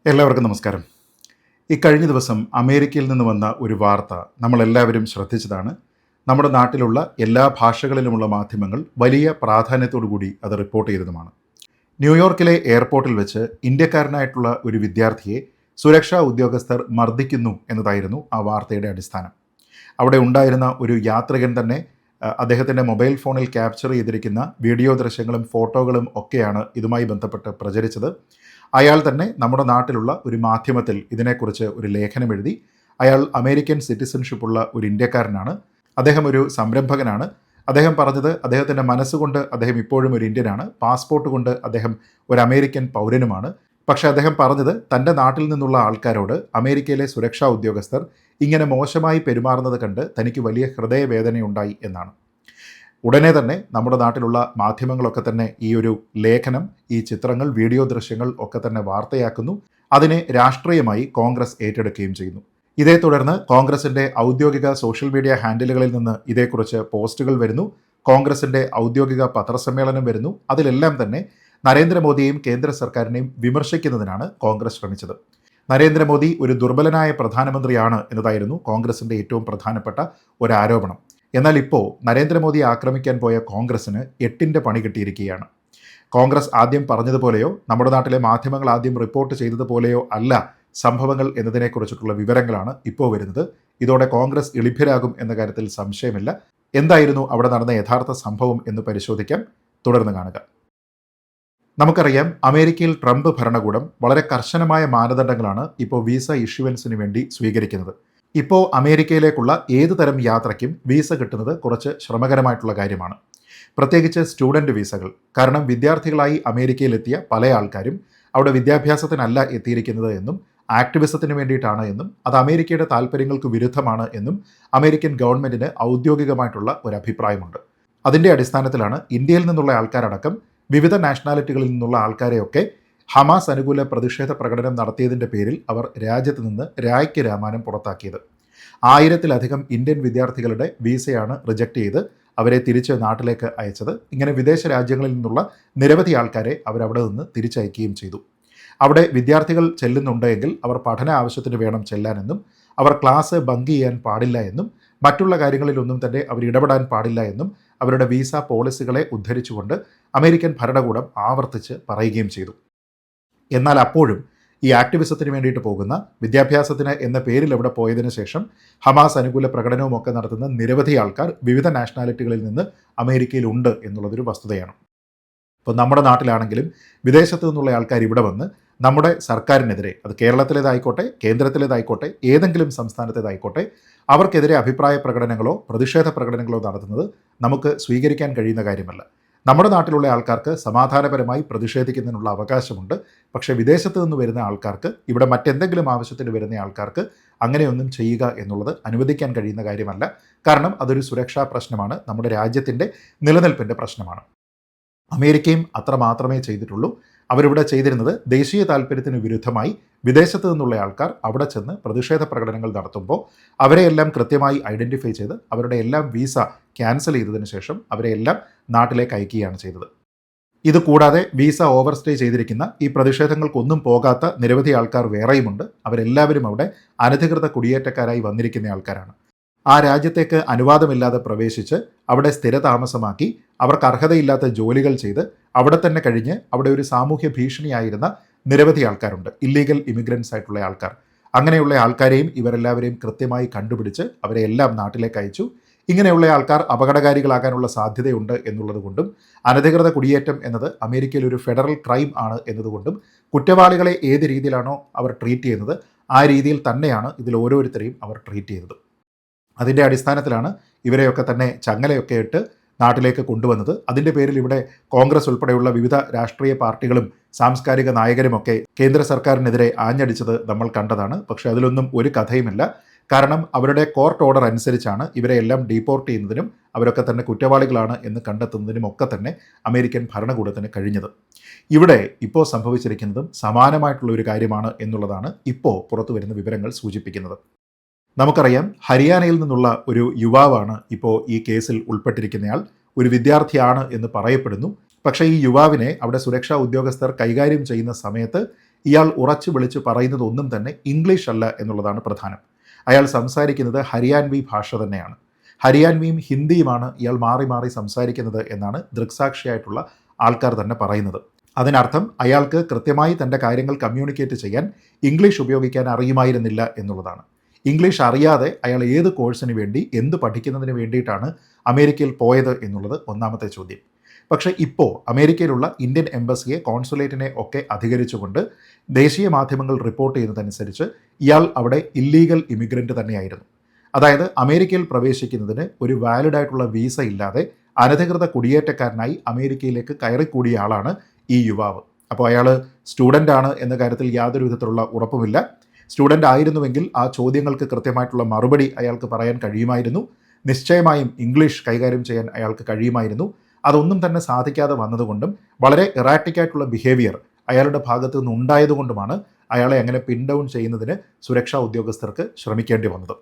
എല്ലാവർക്കും നമസ്കാരം. ഇക്കഴിഞ്ഞ ദിവസം അമേരിക്കയിൽ നിന്ന് വന്ന ഒരു വാർത്ത നമ്മളെല്ലാവരും ശ്രദ്ധിച്ചതാണ്. നമ്മുടെ നാട്ടിലുള്ള എല്ലാ ഭാഷകളിലുമുള്ള മാധ്യമങ്ങൾ വലിയ പ്രാധാന്യത്തോടു കൂടി അത് റിപ്പോർട്ട് ചെയ്തതുമാണ്. ന്യൂയോർക്കിലെ എയർപോർട്ടിൽ വെച്ച് ഇന്ത്യക്കാരനായിട്ടുള്ള ഒരു വിദ്യാർത്ഥിയെ സുരക്ഷാ ഉദ്യോഗസ്ഥർ മർദ്ദിക്കുന്നു എന്നതായിരുന്നു ആ വാർത്തയുടെ അടിസ്ഥാനം. അവിടെ ഉണ്ടായിരുന്ന ഒരു യാത്രികൻ തന്നെ അദ്ദേഹത്തിൻ്റെ മൊബൈൽ ഫോണിൽ ക്യാപ്ചർ ചെയ്തിരിക്കുന്ന വീഡിയോ ദൃശ്യങ്ങളും ഫോട്ടോകളും ഒക്കെയാണ് ഇതുമായി ബന്ധപ്പെട്ട് പ്രചരിച്ചത്. അയാൾ തന്നെ നമ്മുടെ നാട്ടിലുള്ള ഒരു മാധ്യമത്തിൽ ഇതിനെക്കുറിച്ച് ഒരു ലേഖനം എഴുതി. അയാൾ അമേരിക്കൻ സിറ്റിസൺഷിപ്പുള്ള ഒരു ഇന്ത്യക്കാരനാണ്. അദ്ദേഹം ഒരു സംരംഭകനാണ്. അദ്ദേഹം പറഞ്ഞത് അദ്ദേഹത്തിൻ്റെ മനസ്സുകൊണ്ട് അദ്ദേഹം ഇപ്പോഴും ഒരു ഇന്ത്യനാണ്, പാസ്പോർട്ട് കൊണ്ട് അദ്ദേഹം ഒരു അമേരിക്കൻ പൗരനുമാണ്. പക്ഷേ അദ്ദേഹം പറഞ്ഞത് തൻ്റെ നാട്ടിൽ നിന്നുള്ള ആൾക്കാരോട് അമേരിക്കയിലെ സുരക്ഷാ ഉദ്യോഗസ്ഥർ ഇങ്ങനെ മോശമായി പെരുമാറുന്നത് കണ്ട് തനിക്ക് വലിയ ഹൃദയവേദനയുണ്ടായി എന്നാണ്. ഉടനെ തന്നെ നമ്മുടെ നാട്ടിലുള്ള മാധ്യമങ്ങളൊക്കെ തന്നെ ഈ ഒരു ലേഖനം, ഈ ചിത്രങ്ങൾ, വീഡിയോ ദൃശ്യങ്ങൾ ഒക്കെ തന്നെ വാർത്തയാക്കുന്നു. അതിനെ രാഷ്ട്രീയമായി കോൺഗ്രസ് ഏറ്റെടുക്കുകയും ചെയ്യുന്നു. ഇതേ തുടർന്ന് കോൺഗ്രസിൻ്റെ ഔദ്യോഗിക സോഷ്യൽ മീഡിയ ഹാൻഡിലുകളിൽ നിന്ന് ഇതേക്കുറിച്ച് പോസ്റ്റുകൾ വരുന്നു. കോൺഗ്രസിൻ്റെ ഔദ്യോഗിക പത്രസമ്മേളനം വരുന്നു. അതിലെല്ലാം തന്നെ നരേന്ദ്രമോദിയെയും കേന്ദ്ര സർക്കാരിനെയും വിമർശിക്കുന്നതിനാണ് കോൺഗ്രസ് ശ്രമിച്ചത്. നരേന്ദ്രമോദി ഒരു ദുർബലനായ പ്രധാനമന്ത്രിയാണ് എന്നതായിരുന്നു കോൺഗ്രസിൻ്റെ ഏറ്റവും പ്രധാനപ്പെട്ട ഒരു ആരോപണം. എന്നാൽ ഇപ്പോൾ നരേന്ദ്രമോദിയെ ആക്രമിക്കാൻ പോയ കോൺഗ്രസ്സിന് 8ന്റെ പണി കിട്ടിയിരിക്കുകയാണ്. കോൺഗ്രസ് ആദ്യം പറഞ്ഞതുപോലെയോ നമ്മുടെ നാട്ടിലെ മാധ്യമങ്ങൾ ആദ്യം റിപ്പോർട്ട് ചെയ്തതുപോലെയോ അല്ല സംഭവങ്ങൾ എന്നതിനെക്കുറിച്ചിട്ടുള്ള വിവരങ്ങളാണ് ഇപ്പോൾ വരുന്നത്. ഇതോടെ കോൺഗ്രസ് എളിഭ്യരാകും എന്ന കാര്യത്തിൽ സംശയമില്ല. എന്തായിരുന്നു അവിടെ നടന്ന യഥാർത്ഥ സംഭവം എന്ന് പരിശോധിക്കാം. തുടർന്ന് കാണുക. നമുക്കറിയാം, അമേരിക്കയിൽ ട്രംപ് ഭരണകൂടം വളരെ കർശനമായ മാനദണ്ഡങ്ങളാണ് ഇപ്പോൾ വിസ ഇഷ്യൂവൻസിന് വേണ്ടി സ്വീകരിക്കുന്നത്. ഇപ്പോൾ അമേരിക്കയിലേക്കുള്ള ഏത് തരം യാത്രയ്ക്കും വിസ കിട്ടുന്നത് കുറച്ച് ശ്രമകരമായിട്ടുള്ള കാര്യമാണ്, പ്രത്യേകിച്ച് സ്റ്റുഡൻറ്റ് വിസകൾ. കാരണം വിദ്യാർത്ഥികളായി അമേരിക്കയിലെത്തിയ പല ആൾക്കാരും അവിടെ വിദ്യാഭ്യാസത്തിനല്ല എത്തിയിരിക്കുന്നത് എന്നും ആക്ടിവിസത്തിന് വേണ്ടിയിട്ടാണ് എന്നും അത് അമേരിക്കയുടെ താല്പര്യങ്ങൾക്ക് വിരുദ്ധമാണ് എന്നും അമേരിക്കൻ ഗവൺമെൻറ്റിന് ഔദ്യോഗികമായിട്ടുള്ള ഒരു അഭിപ്രായമുണ്ട്. അതിൻ്റെ അടിസ്ഥാനത്തിലാണ് ഇന്ത്യയിൽ നിന്നുള്ള ആൾക്കാരടക്കം വിവിധ നാഷണാലിറ്റികളിൽ നിന്നുള്ള ആൾക്കാരെയൊക്കെ ഹമാസ് അനുകൂല പ്രതിഷേധ പ്രകടനം നടത്തിയതിൻ്റെ പേരിൽ അവർ രാജ്യത്ത് നിന്ന് രായ്ക്ക് രാമാനം പുറത്താക്കിയത്. 1000-ലധികം ഇന്ത്യൻ വിദ്യാർത്ഥികളുടെ വിസയാണ് റിജക്റ്റ് ചെയ്ത് അവരെ തിരിച്ച് നാട്ടിലേക്ക് അയച്ചത്. ഇങ്ങനെ വിദേശ രാജ്യങ്ങളിൽ നിന്നുള്ള നിരവധി ആൾക്കാരെ അവരവിടെ നിന്ന് തിരിച്ചയക്കുകയും ചെയ്തു. അവിടെ വിദ്യാർത്ഥികൾ ചെല്ലുന്നുണ്ടെങ്കിൽ അവർ പഠന ആവശ്യത്തിന് വേണം ചെല്ലാനെന്നും അവർ ക്ലാസ് ബങ്ക് ചെയ്യാൻ പാടില്ല എന്നും മറ്റുള്ള കാര്യങ്ങളിലൊന്നും തന്നെ അവർ ഇടപെടാൻ പാടില്ല എന്നും അവരുടെ വിസ പോളിസികളെ ഉദ്ധരിച്ചുകൊണ്ട് അമേരിക്കൻ ഭരണകൂടം ആവർത്തിച്ച് പറയുകയും ചെയ്തു. എന്നാൽ അപ്പോഴും ഈ ആക്ടിവിസത്തിന് വേണ്ടിയിട്ട് പോകുന്ന, വിദ്യാഭ്യാസത്തിന് എന്ന പേരിൽ അവിടെ പോയതിനു ശേഷം ഹമാസ് അനുകൂല പ്രകടനവുമൊക്കെ നടത്തുന്ന നിരവധി ആൾക്കാർ വിവിധ നാഷണാലിറ്റികളിൽ നിന്ന് അമേരിക്കയിലുണ്ട് എന്നുള്ളതൊരു വസ്തുതയാണ്. ഇപ്പോൾ നമ്മുടെ നാട്ടിലാണെങ്കിലും വിദേശത്തു നിന്നുള്ള ആൾക്കാർ ഇവിടെ വന്ന് നമ്മുടെ സർക്കാരിനെതിരെ, അത് കേരളത്തിലേതായിക്കോട്ടെ കേന്ദ്രത്തിലേതായിക്കോട്ടെ ഏതെങ്കിലും സംസ്ഥാനത്തേതായിക്കോട്ടെ, അവർക്കെതിരെ അഭിപ്രായ പ്രകടനങ്ങളോ പ്രതിഷേധ പ്രകടനങ്ങളോ നടത്തുന്നത് നമുക്ക് സ്വീകരിക്കാൻ കഴിയുന്ന കാര്യമല്ല. നമ്മുടെ നാട്ടിലുള്ള ആൾക്കാർക്ക് സമാധാനപരമായി പ്രതിഷേധിക്കുന്നതിനുള്ള അവകാശമുണ്ട്. പക്ഷേ വിദേശത്ത് നിന്ന് വരുന്ന ആൾക്കാർക്ക്, ഇവിടെ മറ്റെന്തെങ്കിലും ആവശ്യത്തിന് വരുന്ന ആൾക്കാർക്ക് അങ്ങനെയൊന്നും ചെയ്യുക എന്നുള്ളത് അനുവദിക്കാൻ കഴിയുന്ന കാര്യമല്ല. കാരണം അതൊരു സുരക്ഷാ പ്രശ്നമാണ്, നമ്മുടെ രാജ്യത്തിൻ്റെ നിലനിൽപ്പിൻ്റെ പ്രശ്നമാണ്. അമേരിക്കയും അത്ര മാത്രമേ ചെയ്തിട്ടുള്ളൂ. അവരിവിടെ ചെയ്തിരുന്നത് ദേശീയ താല്പര്യത്തിന് വിരുദ്ധമായി വിദേശത്ത് നിന്നുള്ള ആൾക്കാർ അവിടെ ചെന്ന് പ്രതിഷേധ പ്രകടനങ്ങൾ നടത്തുമ്പോൾ അവരെയെല്ലാം കൃത്യമായി ഐഡൻറ്റിഫൈ ചെയ്ത് അവരുടെ എല്ലാം വിസ ക്യാൻസൽ ചെയ്തതിന് ശേഷം അവരെയെല്ലാം നാട്ടിലേക്ക് അയക്കുകയാണ് ചെയ്തത്. ഇത് കൂടാതെ വിസ ഓവർസ്റ്റേ ചെയ്തിരിക്കുന്ന, ഈ പ്രതിഷേധങ്ങൾക്കൊന്നും പോകാത്ത നിരവധി ആൾക്കാർ വേറെയുമുണ്ട്. അവരെല്ലാവരും അവിടെ അനധികൃത കുടിയേറ്റക്കാരായി വന്നിരിക്കുന്ന ആൾക്കാരാണ്. ആ രാജ്യത്തേക്ക് അനുവാദമില്ലാതെ പ്രവേശിച്ച് അവിടെ സ്ഥിരതാമസമാക്കി അവർക്ക് അർഹതയില്ലാത്ത ജോലികൾ ചെയ്ത് അവിടെ തന്നെ കഴിഞ്ഞ് അവിടെ ഒരു സാമൂഹ്യ ഭീഷണിയായിരുന്ന നിരവധി ആൾക്കാരുണ്ട്, ഇല്ലീഗൽ ഇമിഗ്രൻസ് ആയിട്ടുള്ള ആൾക്കാർ. അങ്ങനെയുള്ള ആൾക്കാരെയും ഇവരെല്ലാവരെയും കൃത്യമായി കണ്ടുപിടിച്ച് അവരെ എല്ലാം നാട്ടിലേക്ക് അയച്ചു. ഇങ്ങനെയുള്ള ആൾക്കാർ അപകടകാരികളാകാനുള്ള സാധ്യതയുണ്ട് എന്നുള്ളത് കൊണ്ടും അനധികൃത കുടിയേറ്റം എന്നത് അമേരിക്കയിൽ ഒരു ഫെഡറൽ ക്രൈം ആണ് എന്നതുകൊണ്ടും കുറ്റവാളികളെ ഏത് രീതിയിലാണോ അവർ ട്രീറ്റ് ചെയ്യുന്നത് ആ രീതിയിൽ തന്നെയാണ് ഇതിൽ ഓരോരുത്തരെയും അവർ ട്രീറ്റ് ചെയ്തത്. അതിൻ്റെ അടിസ്ഥാനത്തിലാണ് ഇവരെയൊക്കെ തന്നെ ചങ്ങലയൊക്കെ ഇട്ട് നാട്ടിലേക്ക് കൊണ്ടുവന്നത്. അതിൻ്റെ പേരിൽ ഇവിടെ കോൺഗ്രസ് ഉൾപ്പെടെയുള്ള വിവിധ രാഷ്ട്രീയ പാർട്ടികളും സാംസ്കാരിക നായകരുമൊക്കെ കേന്ദ്ര സർക്കാരിനെതിരെ ആഞ്ഞടിച്ചത് നമ്മൾ കണ്ടതാണ്. പക്ഷേ അതിലൊന്നും ഒരു കഥയുമില്ല. കാരണം അവരുടെ കോർട്ട് ഓർഡർ അനുസരിച്ചാണ് ഇവരെ എല്ലാം ഡീപ്പോർട്ട് ചെയ്യുന്നതിനും അവരൊക്കെ തന്നെ കുറ്റവാളികളാണ് എന്ന് കണ്ടെത്തുന്നതിനും ഒക്കെ തന്നെ അമേരിക്കൻ ഭരണകൂടത്തിന് കഴിഞ്ഞത്. ഇവിടെ ഇപ്പോൾ സംഭവിച്ചിരിക്കുന്നതും സമാനമായിട്ടുള്ള ഒരു കാര്യമാണ് എന്നുള്ളതാണ് ഇപ്പോൾ പുറത്തു വരുന്ന വിവരങ്ങൾ സൂചിപ്പിക്കുന്നത്. നമുക്കറിയാം, ഹരിയാനയിൽ നിന്നുള്ള ഒരു യുവാവാണ് ഇപ്പോൾ ഈ കേസിൽ ഉൾപ്പെട്ടിരിക്കുന്നയാൾ. ഒരു വിദ്യാർത്ഥിയാണ് എന്ന് പറയപ്പെടുന്നു. പക്ഷേ ഈ യുവാവിനെ അവിടെ സുരക്ഷാ ഉദ്യോഗസ്ഥർ കൈകാര്യം ചെയ്യുന്ന സമയത്ത് ഇയാൾ ഉറച്ചു വിളിച്ച് പറയുന്നത് ഒന്നും തന്നെ ഇംഗ്ലീഷ് അല്ല എന്നുള്ളതാണ് പ്രധാനം. അയാൾ സംസാരിക്കുന്നത് ഹരിയാൻവി ഭാഷ തന്നെയാണ്. ഹരിയാൻവിയും ഹിന്ദിയുമാണ് ഇയാൾ മാറി മാറി സംസാരിക്കുന്നത് എന്നാണ് ദൃക്സാക്ഷിയായിട്ടുള്ള ആൾക്കാർ തന്നെ പറയുന്നത്. അതിനർത്ഥം അയാൾക്ക് കൃത്യമായി തൻ്റെ കാര്യങ്ങൾ കമ്മ്യൂണിക്കേറ്റ് ചെയ്യാൻ ഇംഗ്ലീഷ് ഉപയോഗിക്കാൻ അറിയുമായിരുന്നില്ല എന്നുള്ളതാണ്. ഇംഗ്ലീഷ് അറിയാതെ അയാൾ ഏത് കോഴ്സിന് വേണ്ടി എന്ത് പഠിക്കുന്നതിന് വേണ്ടിയിട്ടാണ് അമേരിക്കയിൽ പോയത് എന്നുള്ളത് ഒന്നാമത്തെ ചോദ്യം. പക്ഷേ ഇപ്പോൾ അമേരിക്കയിലുള്ള ഇന്ത്യൻ എംബസിയെ, കോൺസുലേറ്റിനെ ഒക്കെ അധികരിച്ചുകൊണ്ട് ദേശീയ മാധ്യമങ്ങൾ റിപ്പോർട്ട് ചെയ്യുന്നതനുസരിച്ച് ഇയാൾ അവിടെ ഇല്ലീഗൽ ഇമിഗ്രൻ്റ് തന്നെയായിരുന്നു. അതായത് അമേരിക്കയിൽ പ്രവേശിക്കുന്നതിന് ഒരു വാലിഡ് ആയിട്ടുള്ള വീസ ഇല്ലാതെ അനധികൃത കുടിയേറ്റക്കാരനായി അമേരിക്കയിലേക്ക് കയറിക്കൂടിയ ആളാണ് ഈ യുവാവ്. അപ്പോൾ അയാൾ സ്റ്റുഡൻ്റ് ആണ് എന്ന കാര്യത്തിൽ യാതൊരു വിധത്തിലുള്ള ഉറപ്പുമില്ല. സ്റ്റുഡൻ്റ് ആയിരുന്നുവെങ്കിൽ ആ ചോദ്യങ്ങൾക്ക് കൃത്യമായിട്ടുള്ള മറുപടി അയാൾക്ക് പറയാൻ കഴിയുമായിരുന്നു. നിശ്ചയമായും ഇംഗ്ലീഷ് കൈകാര്യം ചെയ്യാൻ അയാൾക്ക് കഴിയുമായിരുന്നു. അതൊന്നും തന്നെ സാധിക്കാതെ വന്നതുകൊണ്ടും വളരെ ഇറാറ്റിക്കായിട്ടുള്ള ബിഹേവിയർ അയാളുടെ ഭാഗത്തു നിന്ന് ഉണ്ടായതുകൊണ്ടുമാണ് അയാളെ അങ്ങനെ പിൻ ഡൗൺ ചെയ്യുന്നതിന് സുരക്ഷാ ഉദ്യോഗസ്ഥർക്ക് ശ്രമിക്കേണ്ടി വന്നത്.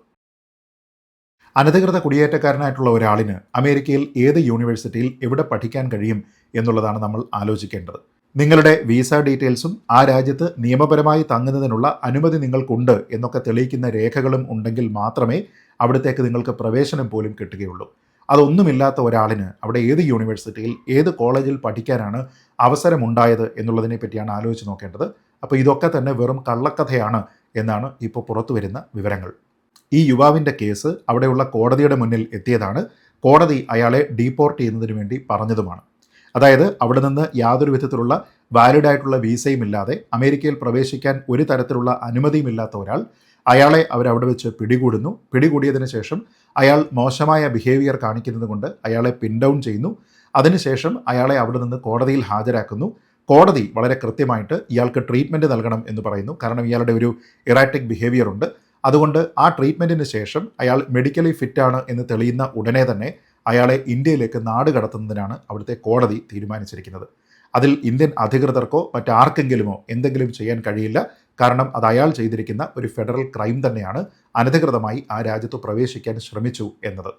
അനധികൃത കുടിയേറ്റക്കാരനായിട്ടുള്ള ഒരാളിന് അമേരിക്കയിൽ ഏത് യൂണിവേഴ്സിറ്റിയിൽ എവിടെ പഠിക്കാൻ കഴിയും എന്നുള്ളതാണ് നമ്മൾ ആലോചിക്കേണ്ടത്. നിങ്ങളുടെ വീസ ഡീറ്റെയിൽസും ആ രാജ്യത്ത് നിയമപരമായി തങ്ങുന്നതിനുള്ള അനുമതി നിങ്ങൾക്കുണ്ട് എന്നൊക്കെ തെളിയിക്കുന്ന രേഖകളും ഉണ്ടെങ്കിൽ മാത്രമേ അവിടത്തേക്ക് നിങ്ങൾക്ക് പ്രവേശനം പോലും കിട്ടുകയുള്ളൂ. അതൊന്നുമില്ലാത്ത ഒരാളിന് അവിടെ ഏത് യൂണിവേഴ്സിറ്റിയിൽ ഏത് കോളേജിൽ പഠിക്കാനാണ് അവസരമുണ്ടായത് എന്നുള്ളതിനെ പറ്റിയാണ് ആലോചിച്ച് നോക്കേണ്ടത്. അപ്പോൾ ഇതൊക്കെ തന്നെ വെറും കള്ളക്കഥയാണ് എന്നാണ് ഇപ്പോൾ പുറത്തു വരുന്ന വിവരങ്ങൾ. ഈ യുവാവിൻ്റെ കേസ് അവിടെയുള്ള കോടതിയുടെ മുന്നിൽ എത്തിയതാണ്. കോടതി അയാളെ ഡീപ്പോർട്ട് ചെയ്യുന്നതിന് വേണ്ടി പറഞ്ഞതുമാണ്. അതായത് അവിടെ നിന്ന് യാതൊരു വിധത്തിലുള്ള വാലിഡ് ആയിട്ടുള്ള വീസയും ഇല്ലാതെ അമേരിക്കയിൽ പ്രവേശിക്കാൻ ഒരു തരത്തിലുള്ള അനുമതിയും ഇല്ലാത്ത ഒരാൾ, അയാളെ അവരവിടെ വെച്ച് പിടികൂടുന്നു. പിടികൂടിയതിന് ശേഷം അയാൾ മോശമായ ബിഹേവിയർ കാണിക്കുന്നത് കൊണ്ട് അയാളെ പിൻ ഡൗൺ ചെയ്യുന്നു. അതിനുശേഷം അയാളെ അവിടെ നിന്ന് കോടതിയിൽ ഹാജരാക്കുന്നു. കോടതി വളരെ കൃത്യമായിട്ട് ഇയാൾക്ക് ട്രീറ്റ്മെൻറ്റ് നൽകണം എന്ന് പറയുന്നു. കാരണം ഇയാളുടെ ഒരു ഇറാറ്റിക് ബിഹേവിയർ ഉണ്ട്. അതുകൊണ്ട് ആ ട്രീറ്റ്മെൻറ്റിന് ശേഷം അയാൾ മെഡിക്കലി ഫിറ്റാണ് എന്ന് തെളിയുന്ന ഉടനെ തന്നെ അയാളെ ഇന്ത്യയിലേക്ക് നാട് കടത്തുന്നതിനാണ് അവിടുത്തെ കോടതി തീരുമാനിച്ചിരിക്കുന്നത്. അതിൽ ഇന്ത്യൻ അധികൃതർക്കോ മറ്റാർക്കെങ്കിലുമോ എന്തെങ്കിലും ചെയ്യാൻ കഴിയില്ല. കാരണം അത് അയാൾ ചെയ്തിരിക്കുന്ന ഒരു ഫെഡറൽ ക്രൈം തന്നെയാണ്. അനധികൃതമായി ആ രാജ്യത്ത് പ്രവേശിക്കാൻ ശ്രമിച്ചു എന്നത്.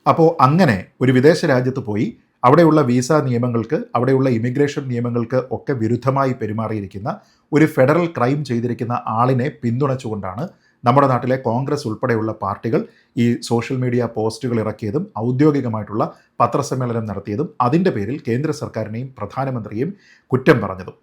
അപ്പോൾ അങ്ങനെ ഒരു വിദേശ രാജ്യത്ത് പോയി അവിടെയുള്ള വീസ നിയമങ്ങൾക്ക്, അവിടെയുള്ള ഇമിഗ്രേഷൻ നിയമങ്ങൾക്ക് ഒക്കെ വിരുദ്ധമായി പെരുമാറിയിരിക്കുന്ന ഒരു ഫെഡറൽ ക്രൈം ചെയ്തിരിക്കുന്ന ആളിനെ പിന്തുണച്ചുകൊണ്ടാണ് നമ്മുടെ നാട്ടിലെ കോൺഗ്രസ് ഉൾപ്പെടെയുള്ള പാർട്ടികൾ ഈ സോഷ്യൽ മീഡിയ പോസ്റ്റുകൾ ഇറക്കിയതും ഔദ്യോഗികമായിട്ടുള്ള പത്രസമ്മേളനം നടത്തിയതും അതിൻ്റെ പേരിൽ കേന്ദ്ര സർക്കാരിനെയും പ്രധാനമന്ത്രിയെയും കുറ്റം പറഞ്ഞതും.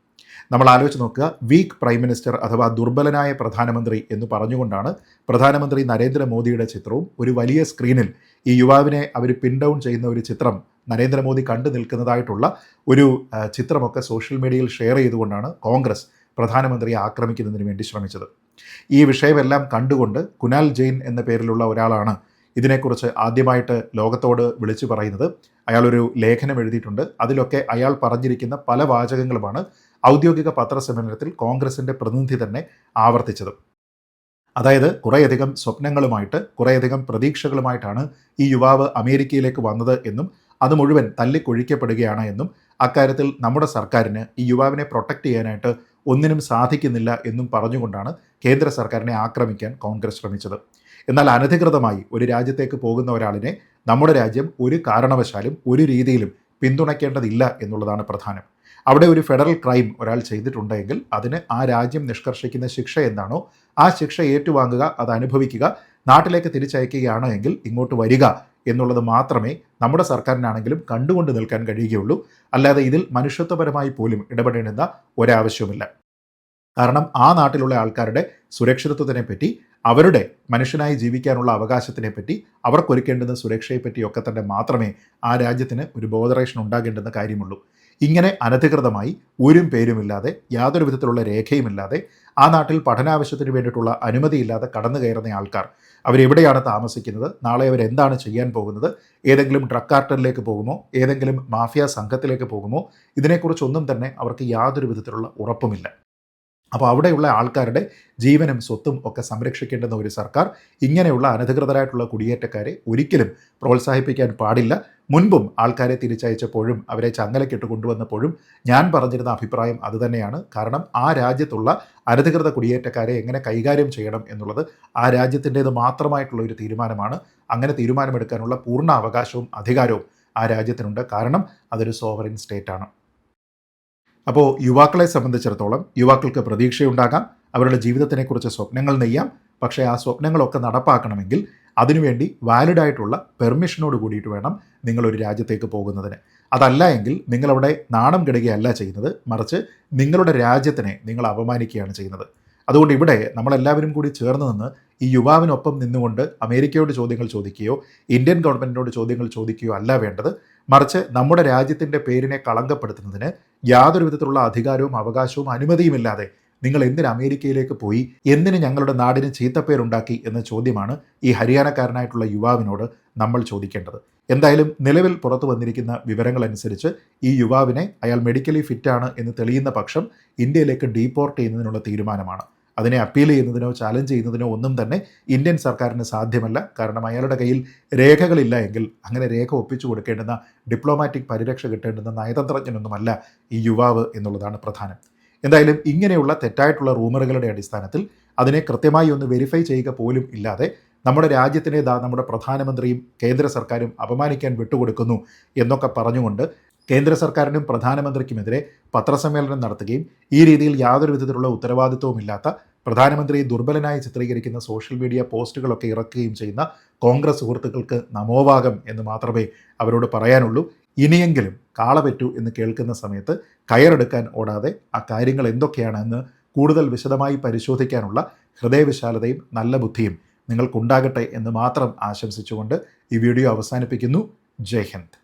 നമ്മൾ ആലോചിച്ച് നോക്കുക, വീക്ക് പ്രൈം മിനിസ്റ്റർ അഥവാ ദുർബലനായ പ്രധാനമന്ത്രി എന്ന് പറഞ്ഞുകൊണ്ടാണ് പ്രധാനമന്ത്രി നരേന്ദ്രമോദിയുടെ ചിത്രവും ഒരു വലിയ സ്ക്രീനിൽ ഈ യുവാവിനെ അവർ പിൻ ഡൗൺ ചെയ്യുന്ന ഒരു ചിത്രം നരേന്ദ്രമോദി കണ്ടു നിൽക്കുന്നതായിട്ടുള്ള ഒരു ചിത്രമൊക്കെ സോഷ്യൽ മീഡിയയിൽ ഷെയർ ചെയ്തുകൊണ്ടാണ് കോൺഗ്രസ് പ്രധാനമന്ത്രിയെ ആക്രമിക്കുന്നതിന് വേണ്ടി ശ്രമിച്ചത്. ഈ വിഷയമെല്ലാം കണ്ടുകൊണ്ട് കുനാൽ ജെയിൻ എന്ന പേരിലുള്ള ഒരാളാണ് ഇതിനെക്കുറിച്ച് ആദ്യമായിട്ട് ലോകത്തോട് വിളിച്ചു പറയുന്നത്. അയാളൊരു ലേഖനം എഴുതിയിട്ടുണ്ട്. അതിലൊക്കെ അയാൾ പറഞ്ഞിരിക്കുന്ന പല വാചകങ്ങളുമാണ് ഔദ്യോഗിക പത്രസമ്മേളനത്തിൽ കോൺഗ്രസിൻ്റെ പ്രതിനിധി തന്നെ ആവർത്തിച്ചത്. അതായത് കുറേയധികം സ്വപ്നങ്ങളുമായിട്ട്, കുറേയധികം പ്രതീക്ഷകളുമായിട്ടാണ് ഈ യുവാവ് അമേരിക്കയിലേക്ക് വന്നത് എന്നും അത് മുഴുവൻ തല്ലിക്കൊഴിക്കപ്പെടുകയാണ് എന്നും അക്കാര്യത്തിൽ നമ്മുടെ സർക്കാരിന് ഈ യുവാവിനെ പ്രൊട്ടക്റ്റ് ചെയ്യാനായിട്ട് ഒന്നിനും സാധിക്കുന്നില്ല എന്നും പറഞ്ഞുകൊണ്ടാണ് കേന്ദ്ര സർക്കാരിനെ ആക്രമിക്കാൻ കോൺഗ്രസ് ശ്രമിച്ചത്. എന്നാൽ അനധികൃതമായി ഒരു രാജ്യത്തേക്ക് പോകുന്ന ഒരാളിനെ നമ്മുടെ രാജ്യം ഒരു കാരണവശാലും ഒരു രീതിയിലും പിന്തുണയ്ക്കേണ്ടതില്ല എന്നുള്ളതാണ് പ്രധാനം. അവിടെ ഒരു ഫെഡറൽ ക്രൈം ഒരാൾ ചെയ്തിട്ടുണ്ടെങ്കിൽ അതിന് ആ രാജ്യം നിഷ്കർഷിക്കുന്ന ശിക്ഷ എന്താണോ ആ ശിക്ഷ ഏറ്റുവാങ്ങുക, അത് അനുഭവിക്കുക, നാട്ടിലേക്ക് തിരിച്ചയക്കുകയാണ് എങ്കിൽ ഇങ്ങോട്ട് വരിക എന്നുള്ളത് മാത്രമേ നമ്മുടെ സർക്കാരിനാണെങ്കിലും കണ്ടുകൊണ്ട് നിൽക്കാൻ കഴിയുകയുള്ളൂ. അല്ലാതെ ഇതിൽ മനുഷ്യത്വപരമായി പോലും ഇടപെടേണ്ടുന്ന ഒരാവശ്യവുമില്ല. കാരണം ആ നാട്ടിലുള്ള ആൾക്കാരുടെ സുരക്ഷിതത്വത്തിനെപ്പറ്റി, അവരുടെ മനുഷ്യനായി ജീവിക്കാനുള്ള അവകാശത്തിനെപ്പറ്റി, അവർക്കൊരുക്കേണ്ടുന്ന സുരക്ഷയെപ്പറ്റിയൊക്കെ തന്നെ മാത്രമേ ആ രാജ്യത്തിന് ഒരു ബോധറേഷൻ ഉണ്ടാകേണ്ടുന്ന കാര്യമുള്ളൂ. ഇങ്ങനെ അനധികൃതമായി ഊരും പേരുമില്ലാതെ, യാതൊരു വിധത്തിലുള്ള രേഖയുമില്ലാതെ, ആ നാട്ടിൽ പഠനാവശ്യത്തിന് വേണ്ടിയിട്ടുള്ള അനുമതിയില്ലാതെ കടന്നു കയറുന്ന ആൾക്കാർ അവരെവിടെയാണ് താമസിക്കുന്നത്, നാളെ അവരെന്താണ് ചെയ്യാൻ പോകുന്നത്, ഏതെങ്കിലും ഡ്രഗ് കാർട്ടലിലേക്ക് പോകുമോ, ഏതെങ്കിലും മാഫിയ സംഘത്തിലേക്ക് പോകുമോ, ഇതിനെക്കുറിച്ചൊന്നും തന്നെ അവർക്ക് യാതൊരു വിധത്തിലുള്ള ഉറപ്പുമില്ല. അപ്പോൾ അവിടെയുള്ള ആൾക്കാരുടെ ജീവനും സ്വത്തും ഒക്കെ സംരക്ഷിക്കേണ്ടുന്ന ഒരു സർക്കാർ ഇങ്ങനെയുള്ള അനധികൃതരായിട്ടുള്ള കുടിയേറ്റക്കാരെ ഒരിക്കലും പ്രോത്സാഹിപ്പിക്കാൻ പാടില്ല. മുൻപും ആൾക്കാരെ തിരിച്ചയച്ചപ്പോഴും അവരെ ചങ്ങലക്കിട്ട് കൊണ്ടുവന്നപ്പോഴും ഞാൻ പറഞ്ഞിരുന്ന അഭിപ്രായം അതുതന്നെയാണ്. കാരണം ആ രാജ്യത്തുള്ള അനധികൃത കുടിയേറ്റക്കാരെ എങ്ങനെ കൈകാര്യം ചെയ്യണം എന്നുള്ളത് ആ രാജ്യത്തിൻ്റേത് മാത്രമായിട്ടുള്ള ഒരു തീരുമാനമാണ്. അങ്ങനെ തീരുമാനമെടുക്കാനുള്ള പൂർണ്ണ അവകാശവും അധികാരവും ആ രാജ്യത്തിനുണ്ട്. കാരണം അതൊരു സോവറിൻ സ്റ്റേറ്റ് ആണ്. അപ്പോൾ യുവാക്കളെ സംബന്ധിച്ചിടത്തോളം യുവാക്കൾക്ക് പ്രതീക്ഷയുണ്ടാകാം, അവരുടെ ജീവിതത്തിനെക്കുറിച്ച് സ്വപ്നങ്ങൾ നെയ്യാം. പക്ഷേ ആ സ്വപ്നങ്ങളൊക്കെ നടപ്പാക്കണമെങ്കിൽ അതിനുവേണ്ടി വാലിഡായിട്ടുള്ള പെർമിഷനോട് കൂടിയിട്ട് വേണം നിങ്ങളൊരു രാജ്യത്തേക്ക് പോകുന്നതിന്. അതല്ല എങ്കിൽ നിങ്ങളവിടെ നാണം കെടുകയല്ല ചെയ്യുന്നത്, മറിച്ച് നിങ്ങളുടെ രാജ്യത്തിനെ നിങ്ങൾ അപമാനിക്കുകയാണ് ചെയ്യുന്നത്. അതുകൊണ്ട് ഇവിടെ നമ്മളെല്ലാവരും കൂടി ചേർന്ന് നിന്ന് ഈ യുവാവിനൊപ്പം നിന്നുകൊണ്ട് അമേരിക്കയോട് ചോദ്യങ്ങൾ ചോദിക്കുകയോ ഇന്ത്യൻ ഗവൺമെൻറ്റിനോട് ചോദ്യങ്ങൾ ചോദിക്കുകയോ അല്ല വേണ്ടത്, മറിച്ച് നമ്മുടെ രാജ്യത്തിൻ്റെ പേരിനെ കളങ്കപ്പെടുത്തുന്നതിന് യാതൊരു വിധത്തിലുള്ള അധികാരവും അവകാശവും അനുമതിയുമില്ലാതെ നിങ്ങൾ എന്തിന് അമേരിക്കയിലേക്ക് പോയി, എന്തിന് ഞങ്ങളുടെ നാടിന് ചീത്തപ്പേരുണ്ടാക്കി എന്ന ചോദ്യമാണ് ഈ ഹരിയാനക്കാരനായിട്ടുള്ള യുവാവിനോട് നമ്മൾ ചോദിക്കേണ്ടത്. എന്തായാലും നിലവിൽ പുറത്തു വന്നിരിക്കുന്ന വിവരങ്ങളനുസരിച്ച് ഈ യുവാവിനെ അയാൾ മെഡിക്കലി ഫിറ്റാണ് എന്ന് തെളിയുന്ന പക്ഷം ഇന്ത്യയിലേക്ക് ഡീപ്പോർട്ട് ചെയ്യുന്നതിനുള്ള തീരുമാനമാണ്. അതിനെ അപ്പീൽ ചെയ്യുന്നതിനോ ചാലഞ്ച് ചെയ്യുന്നതിനോ ഒന്നും തന്നെ ഇന്ത്യൻ സർക്കാരിന് സാധ്യമല്ല. കാരണം അയാളുടെ കയ്യിൽ രേഖകളില്ല എങ്കിൽ അങ്ങനെ രേഖ ഒപ്പിച്ചു കൊടുക്കേണ്ടുന്ന, ഡിപ്ലോമാറ്റിക് പരിരക്ഷ കിട്ടേണ്ടുന്ന നയതന്ത്രജ്ഞനൊന്നുമല്ല ഈ യുവാവ് എന്നുള്ളതാണ് പ്രധാനം. എന്തായാലും ഇങ്ങനെയുള്ള തെറ്റായിട്ടുള്ള റൂമറുകളുടെ അടിസ്ഥാനത്തിൽ അതിനെ കൃത്യമായി ഒന്ന് വെരിഫൈ ചെയ്യുക പോലും ഇല്ലാതെ നമ്മുടെ രാജ്യത്തിനെ നമ്മുടെ പ്രധാനമന്ത്രിയും കേന്ദ്ര സർക്കാരും അപമാനിക്കാൻ വിട്ടുകൊടുക്കുന്നു എന്നൊക്കെ പറഞ്ഞുകൊണ്ട് കേന്ദ്ര സർക്കാരിനും പ്രധാനമന്ത്രിക്കുമെതിരെ പത്രസമ്മേളനം നടത്തുകയും ഈ രീതിയിൽ യാതൊരു വിധത്തിലുള്ള ഉത്തരവാദിത്വവുമില്ലാത്ത, പ്രധാനമന്ത്രിയെ ദുർബലനായി ചിത്രീകരിക്കുന്ന സോഷ്യൽ മീഡിയ പോസ്റ്റുകളൊക്കെ ഇറക്കുകയും ചെയ്യുന്ന കോൺഗ്രസ് സുഹൃത്തുക്കൾക്ക് നമോവാകം എന്ന് മാത്രമേ അവരോട് പറയാനുള്ളൂ. ഇനിയെങ്കിലും കാളപറ്റു എന്ന് കേൾക്കുന്ന സമയത്ത് കയറെടുക്കാൻ ഓടാതെ ആ കാര്യങ്ങൾ എന്തൊക്കെയാണെന്ന് കൂടുതൽ വിശദമായി പരിശോധിക്കാനുള്ള ഹൃദയവിശാലതയും നല്ല ബുദ്ധിയും നിങ്ങൾക്കുണ്ടാകട്ടെ എന്ന് മാത്രം ആശംസിച്ചുകൊണ്ട് ഈ വീഡിയോ അവസാനിപ്പിക്കുന്നു. ജയ് ഹിന്ദ്.